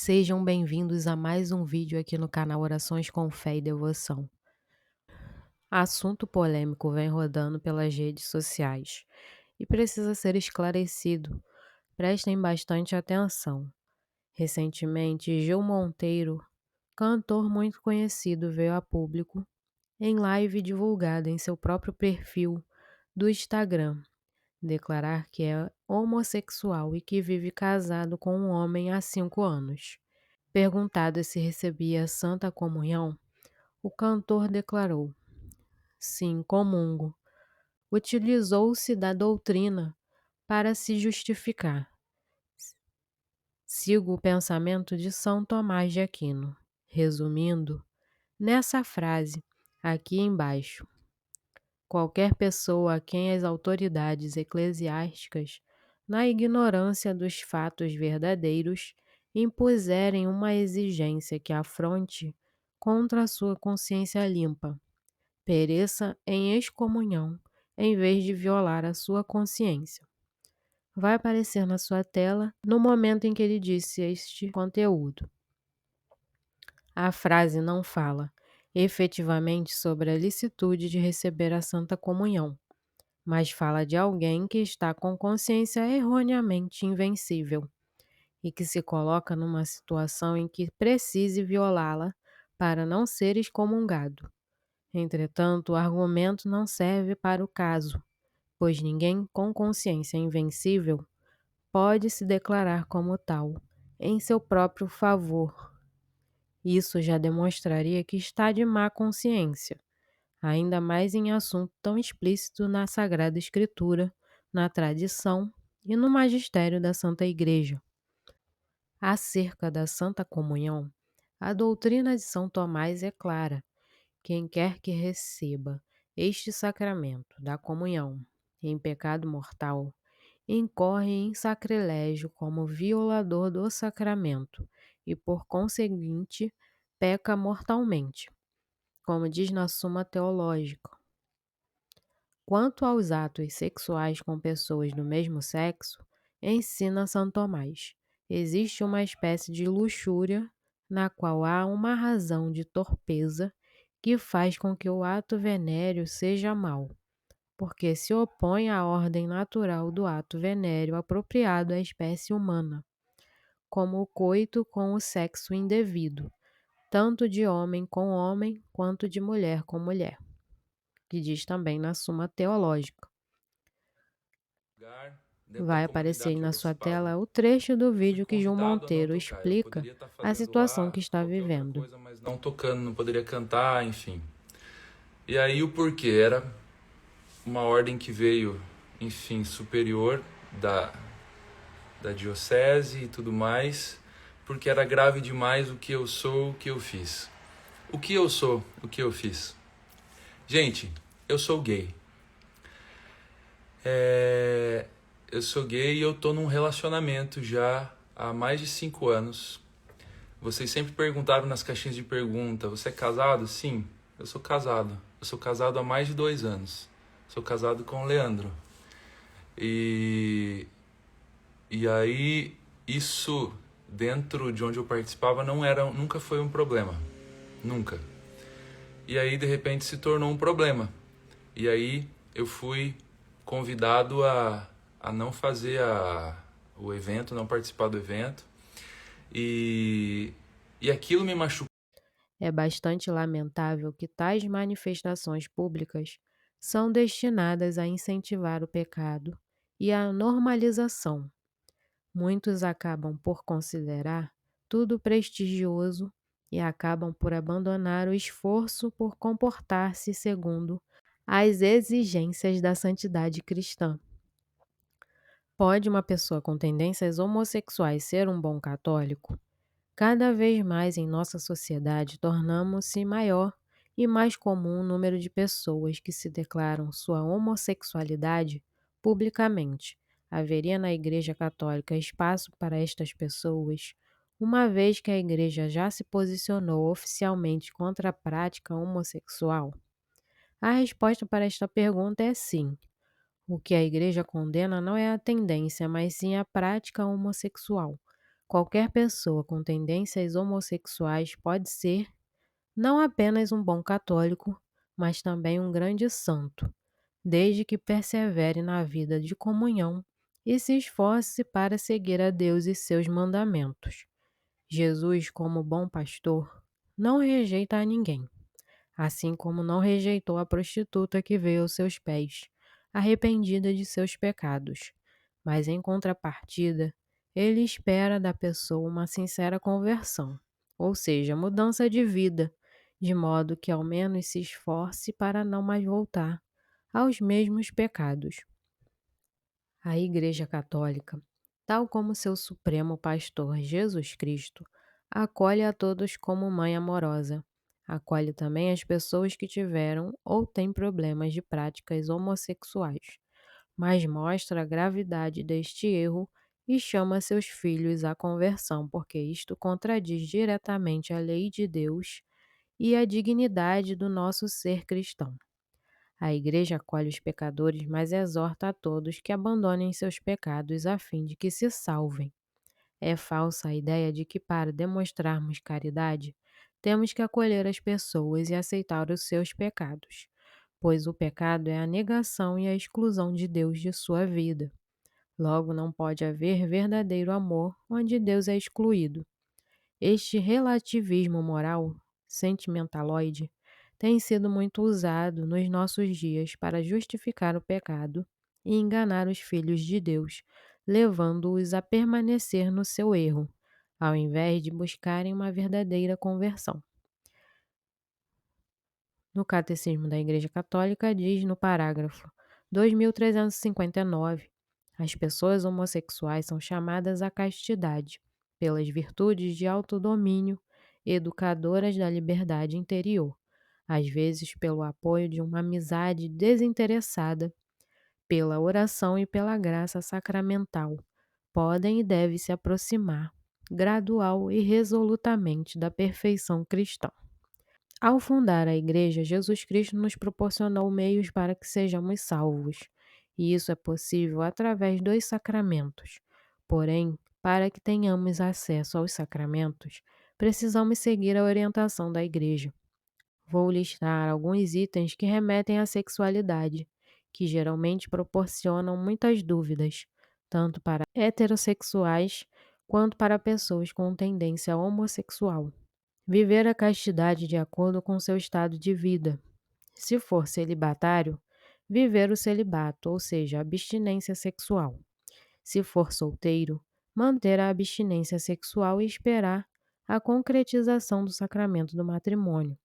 Sejam bem-vindos a mais um vídeo aqui no canal Orações com Fé e Devoção. Assunto polêmico vem rodando pelas redes sociais e precisa ser esclarecido. Prestem bastante atenção. Recentemente, Gil Monteiro, cantor muito conhecido, veio a público em live divulgada em seu próprio perfil do Instagram, declarar que é homossexual e que vive casado com um homem há 5 anos. Perguntado se recebia a Santa Comunhão, o cantor declarou: sim, comungo. Utilizou-se da doutrina para se justificar. Sigo o pensamento de São Tomás de Aquino. Resumindo, nessa frase, aqui embaixo, qualquer pessoa a quem as autoridades eclesiásticas, na ignorância dos fatos verdadeiros, impuserem uma exigência que afronte contra a sua consciência limpa, pereça em excomunhão, em vez de violar a sua consciência. Vai aparecer na sua tela no momento em que ele disse este conteúdo. A frase não fala, efetivamente, sobre a licitude de receber a Santa Comunhão, mas fala de alguém que está com consciência erroneamente invencível e que se coloca numa situação em que precise violá-la para não ser excomungado. Entretanto, o argumento não serve para o caso, pois ninguém com consciência invencível pode se declarar como tal, em seu próprio favor. Isso já demonstraria que está de má consciência, ainda mais em assunto tão explícito na Sagrada Escritura, na tradição e no magistério da Santa Igreja. Acerca da Santa Comunhão, a doutrina de São Tomás é clara. Quem quer que receba este sacramento da comunhão em pecado mortal, incorre em sacrilégio como violador do sacramento e, por conseguinte, peca mortalmente, como diz na Suma Teológica. Quanto aos atos sexuais com pessoas do mesmo sexo, ensina São Tomás, existe uma espécie de luxúria na qual há uma razão de torpeza que faz com que o ato venéreo seja mau, porque se opõe à ordem natural do ato venéreo apropriado à espécie humana, como o coito com o sexo indevido, tanto de homem com homem quanto de mulher com mulher, que diz também na Suma Teológica. Dentro da Vai aparecer comunidade aí que eu na sua participava. tela o trecho do Eu fui vídeo que Gil convidado a não Monteiro tocar. Eu explica poderia estar a fazendo situação que lá está qualquer outra vivendo. coisa, mas não tocando, não poderia cantar, enfim. E aí o porquê? Era uma ordem que veio, enfim, superior da diocese e tudo mais, porque era grave demais o que eu sou, o que eu fiz. O que eu sou, o que eu fiz. Gente, eu sou gay. Eu sou gay e eu tô num relacionamento já há mais de 5 anos. Vocês sempre perguntaram nas caixinhas de pergunta, você é casado? Sim, eu sou casado. Eu sou casado há mais de 2 anos. Sou casado com o Leandro. E, e aí, isso dentro de onde eu participava nunca foi um problema. Nunca. E aí, de repente, se tornou um problema. E aí, eu fui convidado a não fazer o evento, não participar do evento. E aquilo me machucou. É bastante lamentável que tais manifestações públicas são destinadas a incentivar o pecado e a normalização. Muitos acabam por considerar tudo prestigioso e acabam por abandonar o esforço por comportar-se segundo as exigências da santidade cristã. Pode uma pessoa com tendências homossexuais ser um bom católico? Cada vez mais em nossa sociedade tornamos-se maior e mais comum o número de pessoas que se declaram sua homossexualidade publicamente. Haveria na Igreja Católica espaço para estas pessoas, uma vez que a Igreja já se posicionou oficialmente contra a prática homossexual? A resposta para esta pergunta é sim. O que a Igreja condena não é a tendência, mas sim a prática homossexual, Qualquer pessoa com tendências homossexuais pode ser não apenas um bom católico, mas também um grande santo, desde que persevere na vida de comunhão e se esforce para seguir a Deus e seus mandamentos. Jesus, como bom pastor, não rejeita a ninguém, assim como não rejeitou a prostituta que veio aos seus pés, arrependida de seus pecados. Mas, em contrapartida, ele espera da pessoa uma sincera conversão, ou seja, mudança de vida, de modo que ao menos se esforce para não mais voltar aos mesmos pecados. A Igreja Católica, tal como seu supremo pastor Jesus Cristo, acolhe a todos como mãe amorosa. Acolhe também as pessoas que tiveram ou têm problemas de práticas homossexuais, mas mostra a gravidade deste erro e chama seus filhos à conversão, porque isto contradiz diretamente a lei de Deus e a dignidade do nosso ser cristão. A Igreja acolhe os pecadores, mas exorta a todos que abandonem seus pecados a fim de que se salvem. É falsa a ideia de que, para demonstrarmos caridade, temos que acolher as pessoas e aceitar os seus pecados, pois o pecado é a negação e a exclusão de Deus de sua vida. Logo, não pode haver verdadeiro amor onde Deus é excluído. Este relativismo moral sentimentaloide tem sido muito usado nos nossos dias para justificar o pecado e enganar os filhos de Deus, levando-os a permanecer no seu erro, ao invés de buscarem uma verdadeira conversão. No Catecismo da Igreja Católica diz no parágrafo 2359, as pessoas homossexuais são chamadas à castidade, pelas virtudes de autodomínio, educadoras da liberdade interior, às vezes pelo apoio de uma amizade desinteressada, pela oração e pela graça sacramental. Podem e devem se aproximar, gradual e resolutamente, da perfeição cristã. Ao fundar a Igreja, Jesus Cristo nos proporcionou meios para que sejamos salvos, e isso é possível através dos sacramentos. Porém, para que tenhamos acesso aos sacramentos, precisamos seguir a orientação da Igreja. Vou listar alguns itens que remetem à sexualidade, que geralmente proporcionam muitas dúvidas, tanto para heterossexuais quanto para pessoas com tendência homossexual. Viver a castidade de acordo com seu estado de vida. Se for celibatário, viver o celibato, ou seja, a abstinência sexual. Se for solteiro, manter a abstinência sexual e esperar a concretização do sacramento do matrimônio.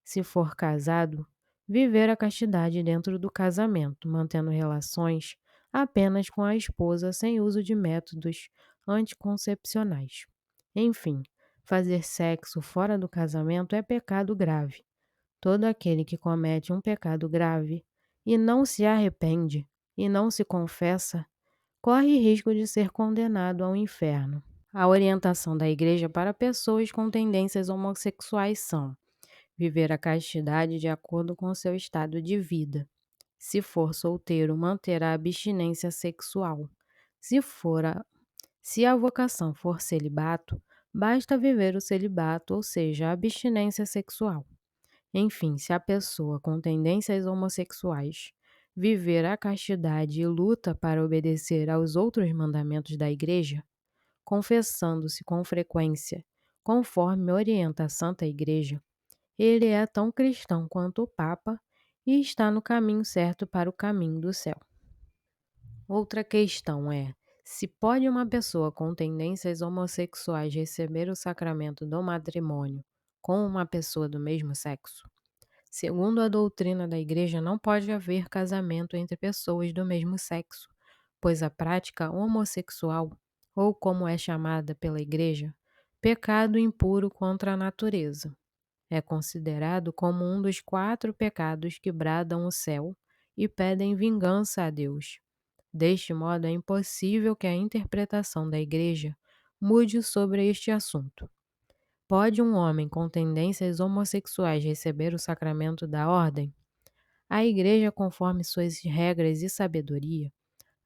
Se for casado, viver a castidade dentro do casamento, mantendo relações apenas com a esposa sem uso de métodos anticoncepcionais. Enfim, fazer sexo fora do casamento é pecado grave. Todo aquele que comete um pecado grave e não se arrepende e não se confessa, corre risco de ser condenado ao inferno. A orientação da Igreja para pessoas com tendências homossexuais são: viver a castidade de acordo com seu estado de vida. Se for solteiro, manter a abstinência sexual. Se for a Se a vocação for celibato, basta viver o celibato, ou seja, a abstinência sexual. Enfim, se a pessoa com tendências homossexuais viver a castidade e luta para obedecer aos outros mandamentos da Igreja, confessando-se com frequência, conforme orienta a Santa Igreja, ele é tão cristão quanto o Papa e está no caminho certo para o caminho do céu. Outra questão é: se pode uma pessoa com tendências homossexuais receber o sacramento do matrimônio com uma pessoa do mesmo sexo? Segundo a doutrina da Igreja, não pode haver casamento entre pessoas do mesmo sexo, pois a prática homossexual, ou como é chamada pela Igreja, pecado impuro contra a natureza. É considerado como um dos 4 pecados que bradam o céu e pedem vingança a Deus. Deste modo, é impossível que a interpretação da Igreja mude sobre este assunto. Pode um homem com tendências homossexuais receber o sacramento da ordem? A Igreja, conforme suas regras e sabedoria,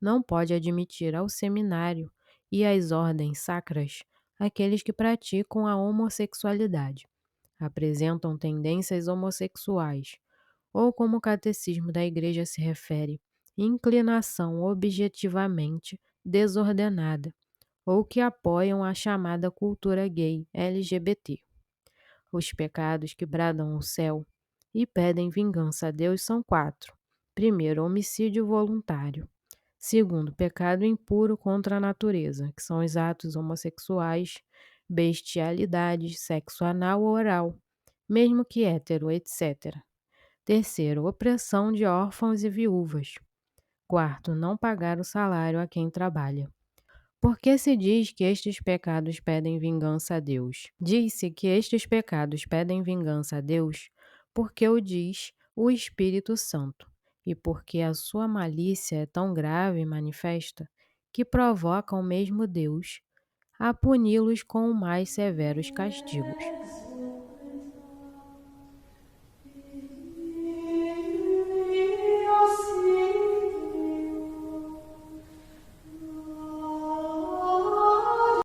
não pode admitir ao seminário e às ordens sacras aqueles que praticam a homossexualidade, apresentam tendências homossexuais, ou como o catecismo da Igreja se refere, inclinação objetivamente desordenada, ou que apoiam a chamada cultura gay LGBT. Os pecados que bradam ao céu e pedem vingança a Deus são quatro. Primeiro, homicídio voluntário. Segundo, pecado impuro contra a natureza, que são os atos homossexuais, bestialidade, sexo anal ou oral, mesmo que hétero, etc. Terceiro, opressão de órfãos e viúvas. Quarto, não pagar o salário a quem trabalha. Por que se diz que estes pecados pedem vingança a Deus? Diz-se que estes pecados pedem vingança a Deus porque o diz o Espírito Santo e porque a sua malícia é tão grave e manifesta que provoca o mesmo Deus a puni-los com mais severos castigos.